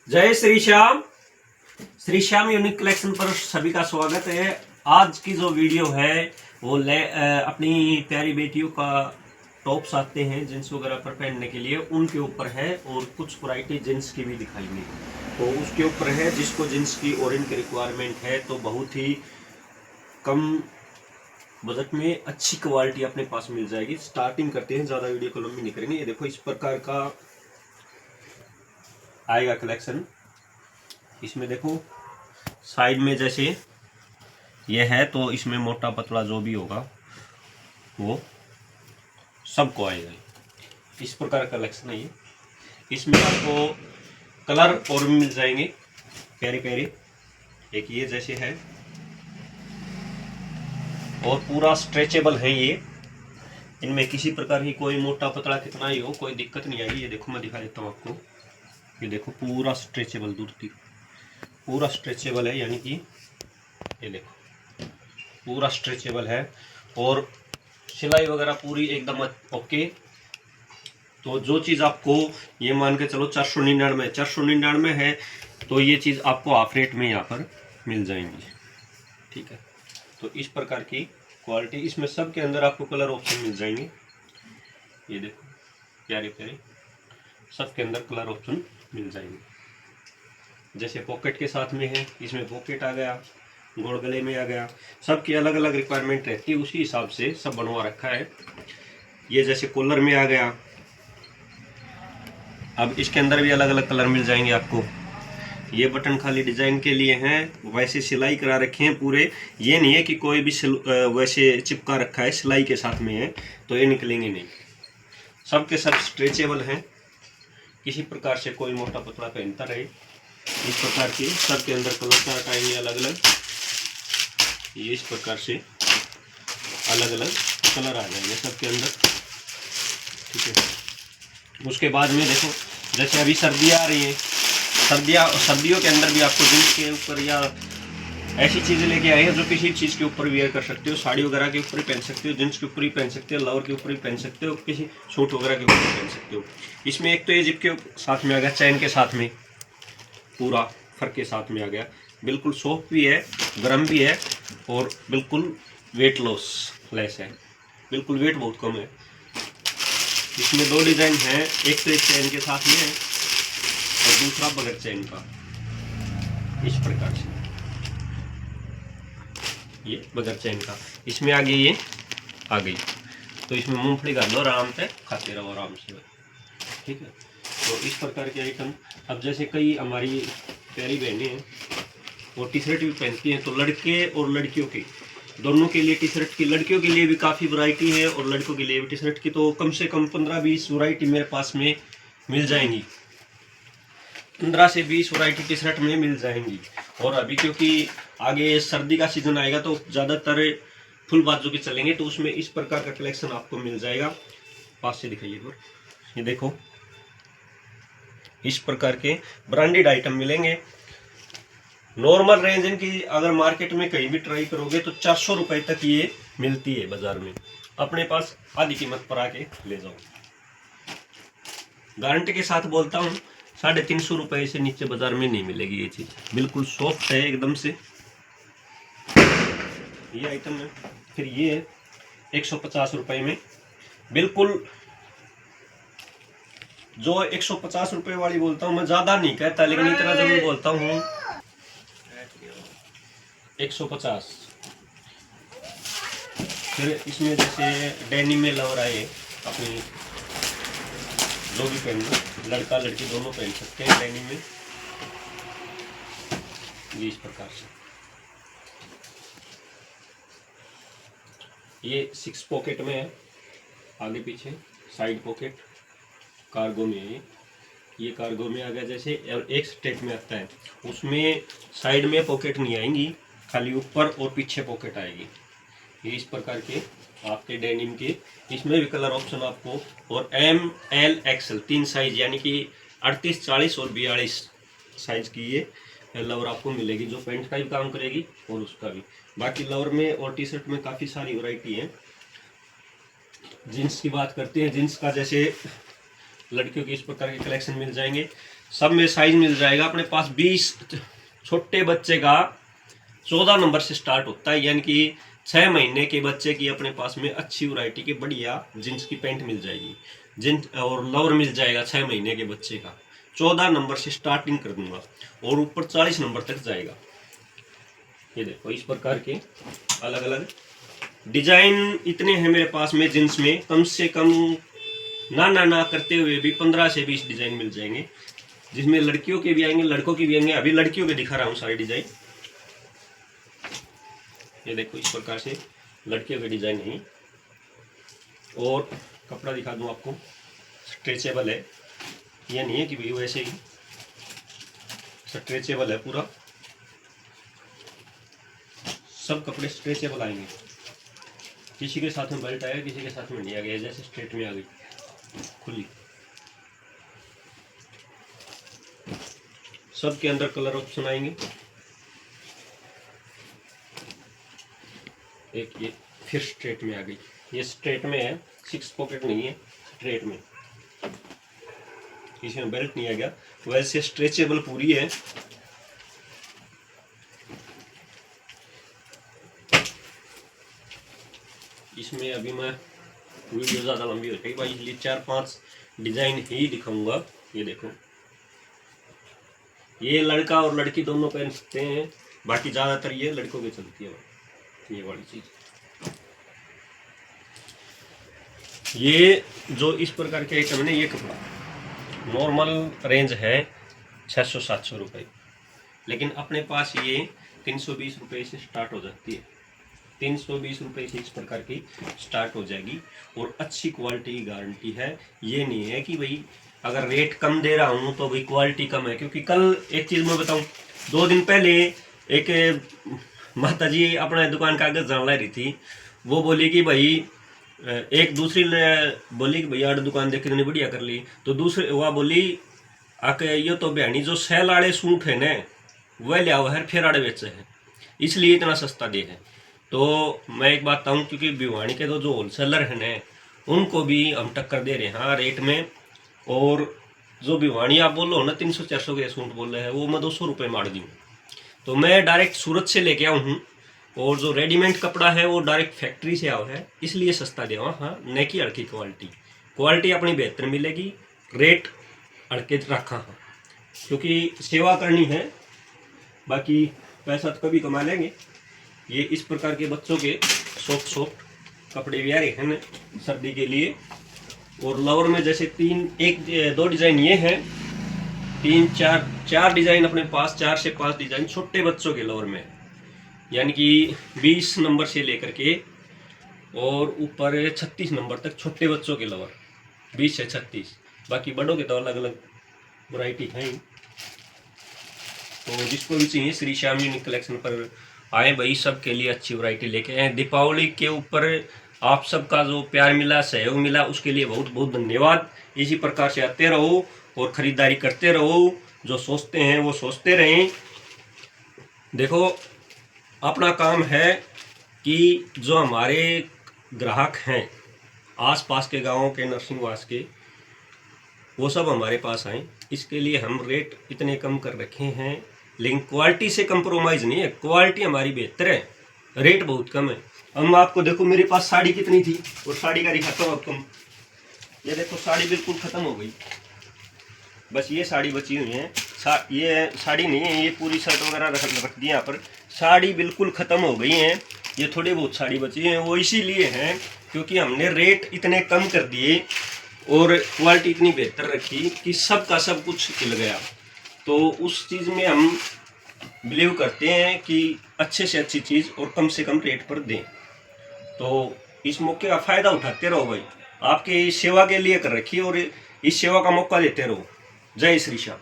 जय Shri Shyam. Shri Shyam unique collection पर सभी का स्वागत है। आज की जो वीडियो है वो अपनी प्यारी बेटियों का टॉप्स आते हैं जींस वगैरह पर पहनने के लिए, उनके ऊपर है और कुछ वैरायटी जींस की भी दिखाएंगे। तो उसके ऊपर है जिसको जींस की और इनकी रिक्वायरमेंट है तो बहुत ही कम बजट में अच्छी क्वालिटी अपने पास मिल जाएगी। स्टार्टिंग करते हैं, ज़्यादा वीडियो को लंबी नहीं करेंगे। ये देखो इस प्रकार का आएगा कलेक्शन। इसमें देखो साइड में जैसे ये है तो इसमें मोटा पतला जो भी होगा वो सबको आएगा। इस प्रकार का कलेक्शन है ये। इसमें आपको कलर और भी मिल जाएंगे प्यारे प्यारे। एक ये जैसे है और पूरा स्ट्रेचेबल है ये। इनमें किसी प्रकार की कोई मोटा पतला कितना ही हो कोई दिक्कत नहीं आएगी। ये देखो मैं दिखा देता हूँ आपको। ये देखो पूरा स्ट्रेचेबल, दूर तक पूरा स्ट्रेचेबल है, यानी कि ये देखो पूरा स्ट्रेचेबल है और सिलाई वगैरह पूरी एकदम ओके। तो जो चीज़ आपको ये मान के चलो 499 है तो ये चीज़ आपको हाफ रेट में यहाँ पर मिल जाएंगी। ठीक है, तो इस प्रकार की क्वालिटी इसमें सब के अंदर आपको कलर ऑप्शन मिल जाएंगे। ये देखो प्यारे प्यारे सब के अंदर कलर ऑप्शन मिल जाएंगे। जैसे पॉकेट के साथ में है, इसमें पॉकेट आ गया, गोल गले में आ गया, सबकी अलग अलग रिक्वायरमेंट रहती है, उसी हिसाब से सब बनवा रखा है। ये जैसे कॉलर में आ गया, अब इसके अंदर भी अलग अलग कलर मिल जाएंगे आपको। ये बटन खाली डिजाइन के लिए हैं, वैसे सिलाई करा रखे हैं पूरे। ये नहीं है कि कोई भी वैसे चिपका रखा है सिलाई के साथ में है तो ये निकलेंगे नहीं। सब के सब स्ट्रेचेबल हैं, किसी प्रकार से कोई मोटा पतला पहनता रहे। इस प्रकार के सब के अंदर कलर चार्ट आएंगे अलग अलग। ये इस प्रकार से अलग अलग कलर आ जाएंगे सब के अंदर। ठीक है, उसके बाद में देखो जैसे अभी सर्दियाँ आ रही हैं, सर्दियों के अंदर भी आपको जींस के ऊपर या ऐसी चीज़ें लेके आए हैं जो किसी चीज़ के ऊपर वेयर कर सकते हो। साड़ी वगैरह के ऊपर ही पहन सकते हो, जींस के ऊपर ही पहन सकते हो, लोअर के ऊपर ही पहन सकते हो, किसी सूट वगैरह के ऊपर पहन सकते हो। इसमें एक तो ये जिप के साथ में आ गया, चैन के साथ में, पूरा फर के साथ में आ गया। बिल्कुल सॉफ्ट भी है, गर्म भी है और बिल्कुल वेट लॉस लेस है, बिल्कुल वेट बहुत कम है। इसमें दो डिज़ाइन है, एक तो एक चैन के साथ में है और दूसरा बगैर चैन का। इस प्रकार से ये बगैर चैन का, इसमें आगे ये आ गई तो इसमें मूंगफली डाल लो, आराम से खाते रहो आराम से। ठीक है, तो इस प्रकार के आइटम। अब जैसे कई हमारी प्यारी बहनें हैं वो टी शर्ट भी पहनती हैं, तो लड़के और लड़कियों की दोनों के लिए टी शर्ट की, लड़कियों के लिए भी काफ़ी वैरायटी है और लड़कों के लिए भी टी शर्ट की तो कम से कम 15-20 वैरायटी मेरे पास में मिल जाएंगी। 15 से 20 वैरायटी टी शर्ट में मिल जाएंगी। और अभी क्योंकि आगे सर्दी का सीजन आएगा तो ज़्यादातर फुल बाजू के चलेंगे, तो उसमें इस प्रकार का कलेक्शन आपको मिल जाएगा। पास से दिखाइए एक बार। ये देखो इस प्रकार के ब्रांडेड आइटम मिलेंगे। नॉर्मल रेंज इनकी अगर मार्केट में कहीं भी ट्राई करोगे तो 400 रुपये तक ये मिलती है बाजार में। अपने पास आधी कीमत पर आके ले जाओ। गारंटी के साथ बोलता हूँ, 350 रुपये से नीचे बाजार में नहीं मिलेगी ये चीज़। बिल्कुल सॉफ्ट है एकदम से ये आइटम है। फिर ये 150 रुपये में, बिल्कुल जो 150 रुपये वाली बोलता हूँ मैं, ज़्यादा नहीं कहता लेकिन इतना जरूर बोलता हूँ 150। फिर इसमें जैसे डेनिम में लवर आए, अपनी जो भी पहनना, लड़का लड़की दोनों पहन सकते हैं डेनिम में। ये इस प्रकार से ये 6 पॉकेट में है, आगे पीछे साइड पॉकेट, कार्गो में है ये कार्गो में आ गया जैसे। और एक स्टेट में आता है उसमें साइड में पॉकेट नहीं आएंगी, खाली ऊपर और पीछे पॉकेट आएगी। ये इस प्रकार के आपके डेनिम के, इसमें भी कलर ऑप्शन आपको, और एम एल एक्सएल 3 साइज, यानी कि 38, 40 और 42 साइज की ये लवर आपको मिलेगी, जो पैंट का भी काम करेगी और उसका भी। बाकी लवर में और टी शर्ट में काफ़ी सारी वैरायटी है। जीन्स की बात करते हैं, जीन्स का जैसे लड़कियों की इस प्रकार के कलेक्शन मिल जाएंगे। सब में साइज मिल जाएगा अपने पास। 20 छोटे बच्चे का 14 नंबर से स्टार्ट होता है, यानी कि 6 महीने के बच्चे की अपने पास में अच्छी वैरायटी की बढ़िया जींस की पैंट मिल जाएगी। जींस और लोअर मिल जाएगा 6 महीने के बच्चे का। 14 नंबर से स्टार्टिंग कर दूंगा और ऊपर 40 नंबर तक जाएगा। ये देखो इस प्रकार के अलग अलग डिजाइन इतने हैं मेरे पास में जींस में। कम से कम ना करते हुए भी 15 से 20 डिजाइन मिल जाएंगे, जिसमें लड़कियों के भी आएंगे लड़कों के भी आएंगे। अभी लड़कियों के दिखा रहा हूँ सारे डिजाइन। ये देखो इस प्रकार से लड़कियों के डिजाइन है। और कपड़ा दिखा दूँ आपको, स्ट्रेचेबल है, ये नहीं है कि भाई वैसे ही, स्ट्रेचेबल है पूरा। सब कपड़े स्ट्रेचेबल आएंगे, किसी के साथ में बेल्ट आएगा, किसी के साथ में नहीं आ गया, जैसे स्ट्रेट में आ गई खुली। सब के अंदर कलर ऑप्शन आएंगे। एक ये फिर स्ट्रेट में आ गई, ये स्ट्रेट में है, 6 पॉकेट नहीं है, स्ट्रेट में, इसमें बेल्ट नहीं आ गया। वैसे स्ट्रेचेबल पूरी है। इसमें अभी मैं वीडियो ज़्यादा लंबी हो जाएगी भाई, इसलिए 4-5 डिज़ाइन ही दिखाऊंगा। ये देखो, ये लड़का और लड़की दोनों पहन सकते हैं, बाकी ज़्यादातर ये लड़कों की चलती है ये वाली चीज़। ये जो इस प्रकार के आइटम है ना, ये कपड़ा नॉर्मल रेंज है 600-700 रुपये, लेकिन अपने पास ये 320 रुपये से स्टार्ट हो जाती है। 320 रुपये से इस प्रकार की स्टार्ट हो जाएगी और अच्छी क्वालिटी की गारंटी है। ये नहीं है कि भाई अगर रेट कम दे रहा हूँ तो भाई क्वालिटी कम है। क्योंकि कल एक चीज़ मैं बताऊँ, 2 दिन पहले एक माता जी अपने दुकान का कागज जान ला रही थी। वो बोली कि भाई, एक दूसरी ने बोली कि भैया दुकान देख कितनी बढ़िया कर ली, तो दूसरे वह बोली आके ये तो बहनी जो सेल आड़े सूट है न वह लिया हुआ है, फिर आड़े बेचे हैं, इसलिए इतना सस्ता दे है। तो मैं एक बात बताऊँ, क्योंकि भिवानी के तो जो होलसेलर हैं न उनको भी हम टक्कर दे रहे हैं हाँ रेट में। और जो भिवानी आप बोल लो ना 300-400 के सूट बोल रहे हैं, वो मैं 200 रुपये मार दूँ। तो मैं डायरेक्ट सूरत से लेके आऊँ हूँ, और जो रेडीमेड कपड़ा है वो डायरेक्ट फैक्ट्री से आया है, इसलिए सस्ता दिया हुआ। हाँ न की अड़की क्वालिटी अपनी बेहतर मिलेगी, रेट अड़के रखा हाँ, क्योंकि सेवा करनी है, बाकी पैसा तो कभी कमा लेंगे। ये इस प्रकार के बच्चों के सॉफ्ट कपड़े भी आ रहे हैं सर्दी के लिए। और लोअर में जैसे 2 डिज़ाइन ये हैं, 4 डिज़ाइन अपने पास, 4 से 5 डिज़ाइन छोटे बच्चों के लोअर में, यानी कि 20 नंबर से लेकर के और ऊपर 36 नंबर तक छोटे बच्चों के लोअर, 20 से 36। बाकी बड़ों के तो अलग अलग वैरायटी हैं। तो जिसको भी चाहिए श्री श्याम यूनिक कलेक्शन पर आए भाई, सबके लिए अच्छी वैरायटी लेके आए। दीपावली के ऊपर आप सबका जो प्यार मिला, सहयोग मिला, उसके लिए बहुत बहुत धन्यवाद। इसी प्रकार से आते रहो और ख़रीदारी करते रहो, जो सोचते हैं वो सोचते रहें। देखो अपना काम है कि जो हमारे ग्राहक हैं आसपास के गांवों के, नरसिंहवास के, वो सब हमारे पास आएँ। इसके लिए हम रेट इतने कम कर रखे हैं, लेकिन क्वालिटी से कंप्रोमाइज़ नहीं है, क्वालिटी हमारी बेहतर है, रेट बहुत कम है। हम आपको देखो मेरे पास साड़ी कितनी थी, और साड़ी का दिखाता हूँ आपको। ये देखो साड़ी बिल्कुल ख़त्म हो गई, बस ये साड़ी बची हुई है। ये साड़ी नहीं है, ये पूरी शर्ट वगैरह रख दी यहाँ पर। साड़ी बिल्कुल ख़त्म हो गई हैं, ये थोड़ी बहुत साड़ी बची हैं। वो इसीलिए हैं क्योंकि हमने रेट इतने कम कर दिए और क्वालिटी इतनी बेहतर रखी कि सब का सब कुछ मिल गया। तो उस चीज़ में हम बिलीव करते हैं कि अच्छे से अच्छी चीज़ और कम से कम रेट पर दें। तो इस मौके का फ़ायदा उठाते रहो भाई, आपकी सेवा के लिए कर रखी और इस सेवा का मौका देते रहो। जय श्री श्याम।